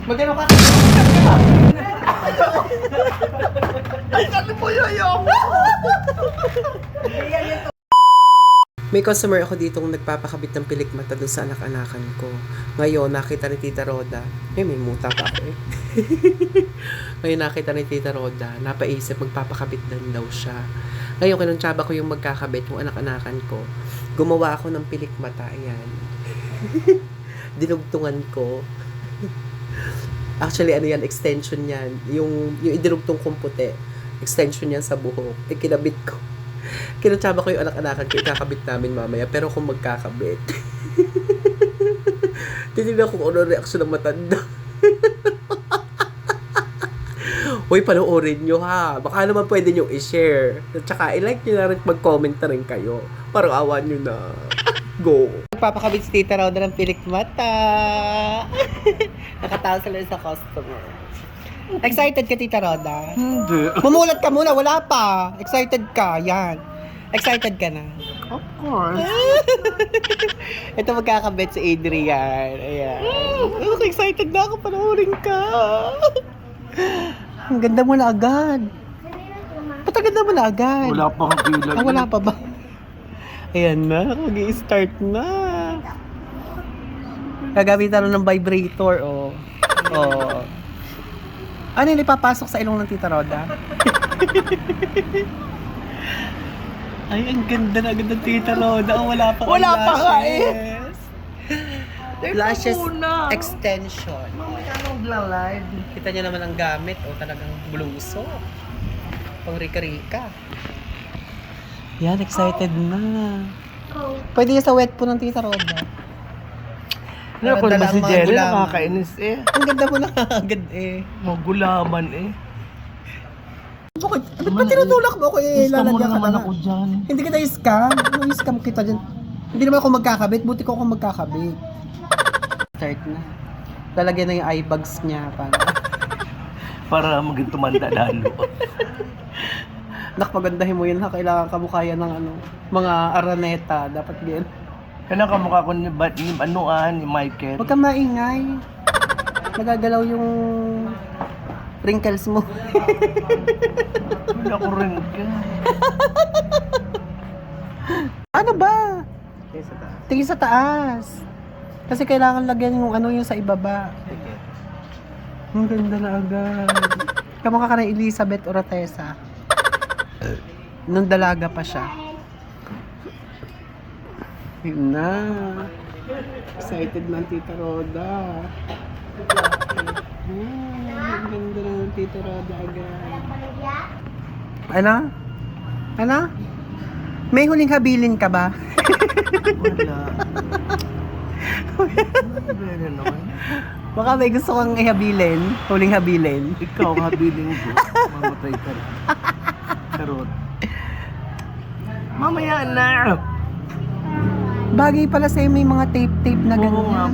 Magano ka? Ano po yun? May customer ako ditong nagpapakabit ng pilik mata doon sa anak-anakan ko. Ngayon, nakita ni Tita Roda. May muta pa ako eh. Ngayon, nakita ni Tita Roda. Napaisip, magpapakabit din daw siya. Ngayon, kinuntsaba ko yung magkakabit, yung anak-anakan ko. Gumawa ako ng pilik mata. Ayan. Dinugtungan ko. Actually, ano yan, extension yan. Yung idinugtong kong puti. Extension yan sa buhok. Kinabit ko. Kinuntsaba ko yung anak-anakan ko. Ikakabit namin mamaya. Pero kung magkakabit. Titignan ko kung ano reaksyon ng matanda. Uy, panoorin nyo ha. Baka naman pwede nyo i-share. At saka, i-like nyo na rin, mag-comment na rin kayo. Parang awan nyo na. Go. Nagpapakabit si Tita Roda ng pilik mata. Nakatawa sila sa customer. Excited ka, Tita Roda? Hindi. Mumulat ka muna, wala pa. Excited ka, yan. Excited ka na. Of course. Ito magkakabit si Adrian. Ayan. Excited na ako, panoorin ka. Ang ganda mo na agad. Ba't ang ganda mo na agad? Wala pang bilang. Wala pa ba? Ayan na, mag-i-start na. Gagamitan na ng vibrator, oh. Oh. Ano yung ipapasok sa ilong ng Tita Roda? Ay, ang ganda na agad ng Tita Roda. Oh, wala pa nga eh. Lashes extension. Mamaya nang live. Kita niyo naman ang gamit. O, talagang bluso. Pang rika-rika. Yan, excited na. Pwede yan sa wet po ng Tita Roda. Ano ako naman si Jerry, nakakainis eh. Ang ganda mo na agad eh. Magulaman eh. Bakit? Ba't tinutulak mo ako eh? Gusto mo Lalagyan ka naman na. ako dyan. Hindi kita i-scam. I-scam kita dyan. Hindi naman ako magkakabit. Buti ko ako magkakabit. Start na. Lalagyan na yung eye bags niya. Para maging tumanda lalo. Nakpagandahin mo yun ha. Kailangan ka mukha yan ng ano, mga araneta. Dapat yan. Kailan ka mukha ko ni Michael? Huwag kang maingay. Nagagalaw yung wrinkles mo. Wala ko rin ka. Ano ba? Tingin sa taas. Kasi kailangan lagyan yung ano yung sa ibaba. Ang ganda na agad. Kamukha ka na Elizabeth Oratesa. Nung dalaga pa siya. Yun na. Excited na ang Tita Roda. Ang ganda na ng Tita Roda agad. Ano? Ano? May huling habilin ka ba? Wala. Wala naman. Baka may gusto kang ihabilin. Huling habilin. Ikaw, habiling ko. Mamatay ka na. Karot. Mamaya na. Bagay pala sa'yo may mga tape-tape na Oo nga. ganyan.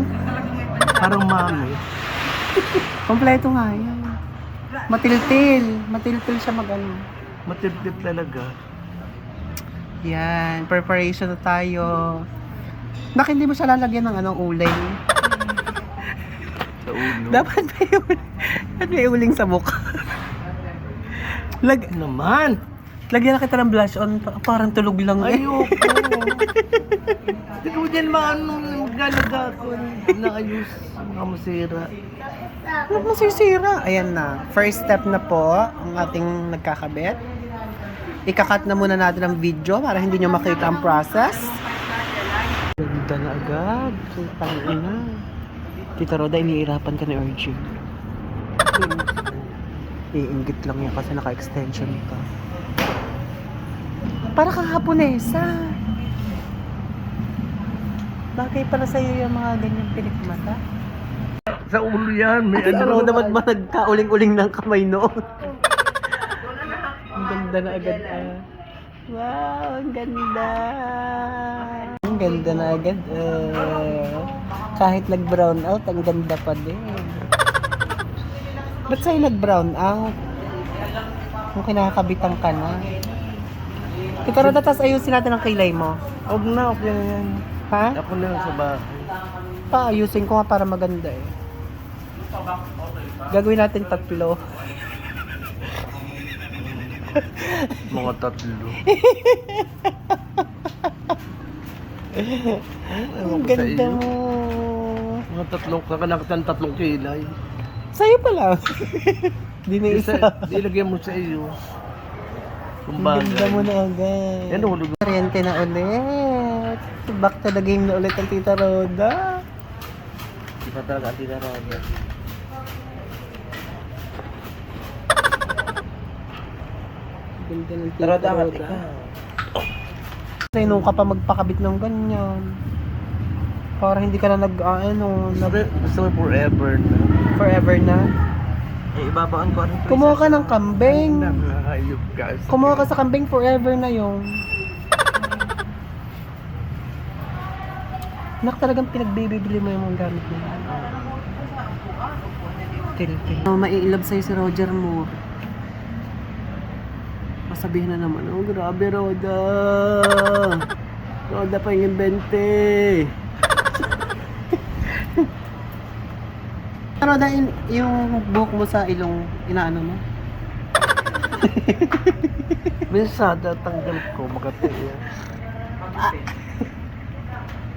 Parang mami. Kompleto nga yan. Matiltil. Matiltil siya mag-ano. Matip-tip talaga. Yan. Preparation na tayo. Bakit hindi mo siya lalagyan ng anong ulay? Sa ulo. Dapat may uling sa mukha. Naman. Lagyan na kita ng blush on. Parang tulog lang eh. Ayoko. Hindi ko dyan magalaga ako. Naayos. Mga masira. Huwag mo sisira. Ayan na. First step na po ang ating nagkakabit. Ikakat na muna natin ang video para hindi nyo makita ang process. Ganda na agad. Sutang ina. Tita Roda, iniirapan ka ni Urging. Iinggit lang yan kasi naka-extension ka. Para kang Haponesa. Bagay para sa'yo yung mga ganyang pilikmata. Sa ulo yan. May Tita Roda, ba't ba nagkauling-uling ng kamay noon? Ang ganda na agad ah. Wow, ang ganda. Ang ganda na agad kahit nag-brown out, ang ganda pa din. Ba't sa'yo nag-brown out? Kung kinakabitan ka na. Tita Roda, tas ayusin natin ang kilay mo. Huwag na, okay na yan. Ha? Ako na lang sa bahay. Paayusin ko nga para maganda eh. Gagawin natin 3. Mga 3. Ang ganda mo. Mga 3, kakalakit ng 3 kilay. Sa'yo pa lang. Di na isa. Ilagay mo sa iyo. Kung Ang ganda mo bagay. na agad. Yan, hulog. Kuryente na ulit. Back to the game na ulit ang Tita Roda. Di pa talaga ang tinarada. Ganda ng Tita Tarada ka, Roda. Kasi nung ka pa magpakabit ng ganyan. Para hindi ka na Gusto mo forever na. forever na. Eh, ibabaan ko Kumuha ka ng kambing. Nakahayop ka. Kumuha ka sa kambing, forever na yung. Nak, talagang pinagbibili mo yung mga gamit mo. Til. Maiilab sa'yo si Roger Moore. Masabihin na naman, oh grabe Roda. Roda pa yung 20. Roda, yung buhok mo sa ilong, inaano mo? Minsan, tatanggal ko, makati yan.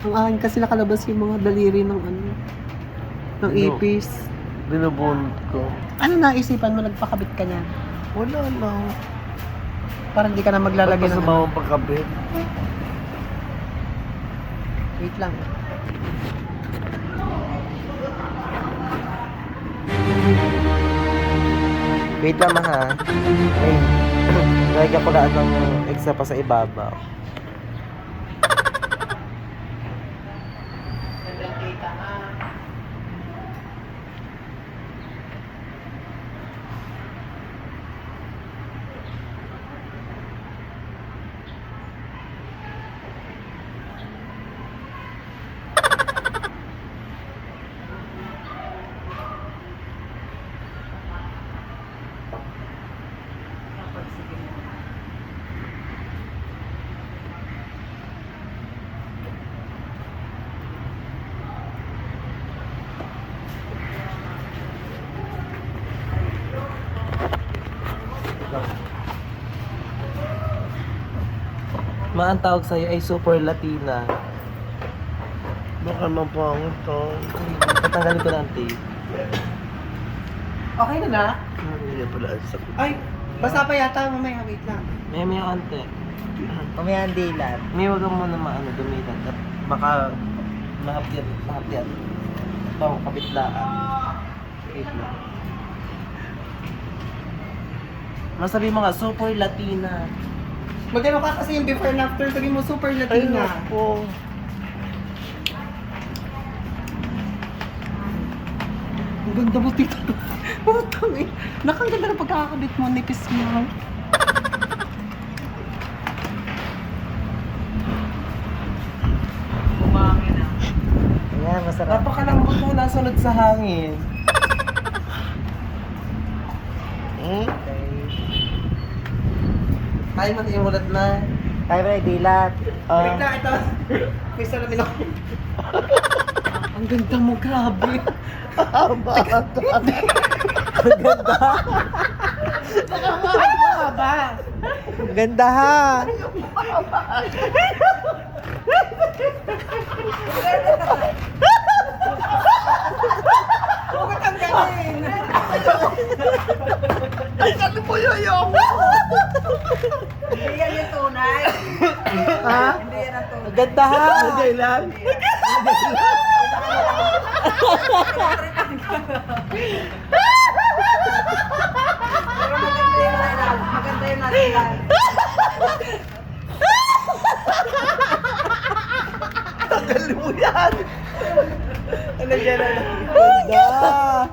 Ang akin kasi nakalabas yung mga daliri ng ng ipis. Binubunot ko. Ano naisipan mo, nagpakabit ka na? Wala lang. Para hindi ka na maglalagay ng Sa bawang pagkabit. Wait lang. Wait lang ha. Ay, lagyan ko lang ng extra pa sa ibabaw. Ang tawag sa'yo ay Super Latina. Baka mapangit to. Patanggalin ko ng tape. Okay na na? Hindi pala ang sakit. Ay, basta pa yata mamaya. Wait lang. May konti. Mamaya ang dilat. May wag mo na gamitan. At baka mahapyan. Ito, kabitlaan. Wait lang. Masabi mo nga, Super Latina. Magkano ka kasi yung before and after, sabi mo super Latina. po. Ang ganda mo, Tita. Putang eh. Nakang ganda ng pagkakabit mo, nipis mo. Ayan, masarap. Napakalambot mo nasunod sa hangin. Tayo mo imulat na. Tayo ba dilat? Wait na, ito. May salamin ako. Ang ganda mo, grabe. Ganda ha. Bakit ang galing? Ano po yun? Hindi yan yung tunay. Ha? Hindi yan ang tunay. Ganda ha. Hindi lang. Pero maganda yung nalang. Maganda yung nalang. Tanggalin mo yan. Ganda.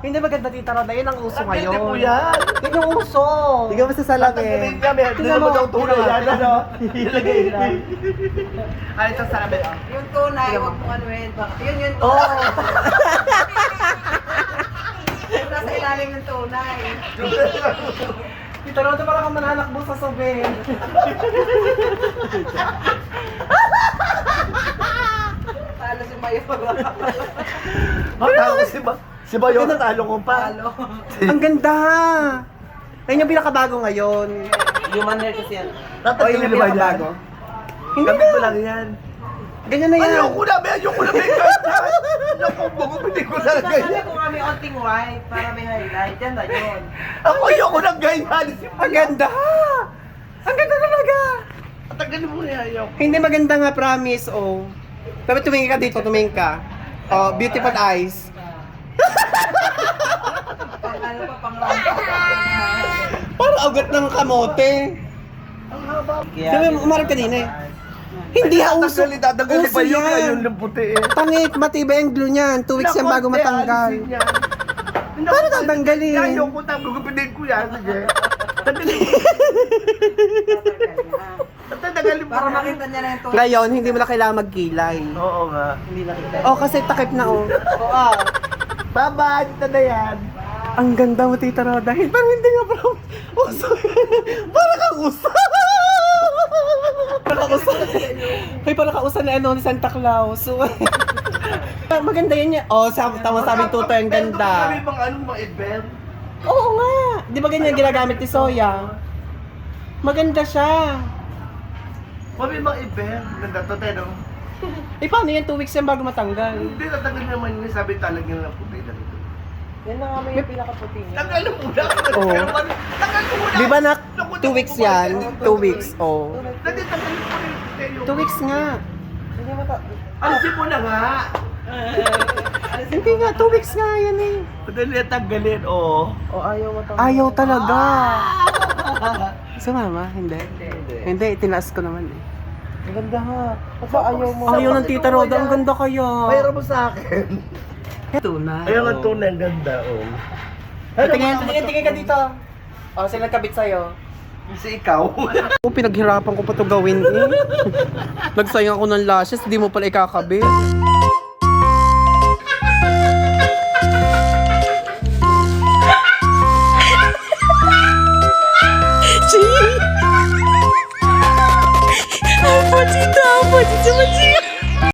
Hindi maganda, Tita Roda. Yun ang uso ngayon. Hindi po yan. Yun yung uso. Tingnan mo sa salamin. Tanggalin niya. May Tingnan mo. naman daw tuloy yan. Ano? Ilagay na. Ano ito sa salamin? Yung tunay, huwag mo anuhin. Yun yung Oo. tunay. Yung nasa ilalim ng tunay. Tita Roda, parang kang mananakbo sa sobe. Talo si Mayor. Matawag si ba? Si Bayo, natalo ko pa. Halo. Ang ganda! Ayun yung pinakabago ngayon. Human hair kasi yan. O, yun Tatanggalin yung na ba yan? pinakabago. Hindi Kapit ko na. lang yan. Ganyan na yan. Ayoko na, may ayoko na, may ganyan. Naku, hindi ko na Sabi ganyan. ko nga may onting white para may highlight. Yan na yun. Ako ayoko na ganyan. Ang ganda! Ang ganda talaga! Tatanggalin mo na ayoko. Hindi maganda nga, promise, oh. Dapat tumingin ka dito, tumingin ka. Oh, beautiful eyes. Pang ano pa, pang rampa. Parang ugat ng kamote. Ang haba. Sabi mo, umarap ka din eh. Hindi ha, uso. Tatanggalin Uso pa yun, yan. ayun ng puti eh. Pangit, matibay ang glue niyan. 2 weeks yan bago Naku, matanggal. alisin yan. Paano tatanggalin? Ayoko na, gugupitin ko yan. Sige. Tatanggalin Tatanggalin mo Para yan. makita niya na yung tuwa. Ngayon, hindi mo na kailangan magkilay. Oo nga. Hindi nakita. Oh, kasi takip na oh. Oo. Bye-bye, ito na yan. Ang ganda mo, Tita Roda. Pero hindi nga bro. Uso. Parang kang usa. Parang kang usa. Ay, parang kang usa na ano ni Santa Claus. Maganda yan yan. Oh, tama sabi tutoy, ang ganda. Kami mga anong mga event. Oo nga. Di ba ganyan ginagamit ni Soya? Maganda siya. Kami mga event. Ganda to, Teno. Eh, paano yan? 2 weeks yan bago matanggal. Hindi, tatanggalin naman yun. Sabi talaga na puti lang ito. Yan na nga may pinakaputi niya. Tanggalin mo na. Oo. Tanggalin mo na. Di ba na 2 weeks yan? 2 weeks, oh. Dati tanggalin mo rin. Teno. 2 weeks nga. Hindi mo ta... Alisin mo na nga. Hindi nga, 2 weeks nga yan eh. Madali na tanggalin, oo. O ayaw mo ta... Ayaw talaga. Sumama? Hindi. Hindi, itinaas ko naman eh. Ang ganda ha. Basta ayaw mo. Ayaw ng Tita Roda, ang ganda kaya. Mayroon mo sa akin. Tunay. Ayaw ang tunay, ang ganda, oh. Tingin ka dito. Oh, sino nagkabit sa'yo? Si ikaw. Pinaghirapan ko pa to gawin eh. Nagsayang ako ng lashes, di mo pala ikakabit.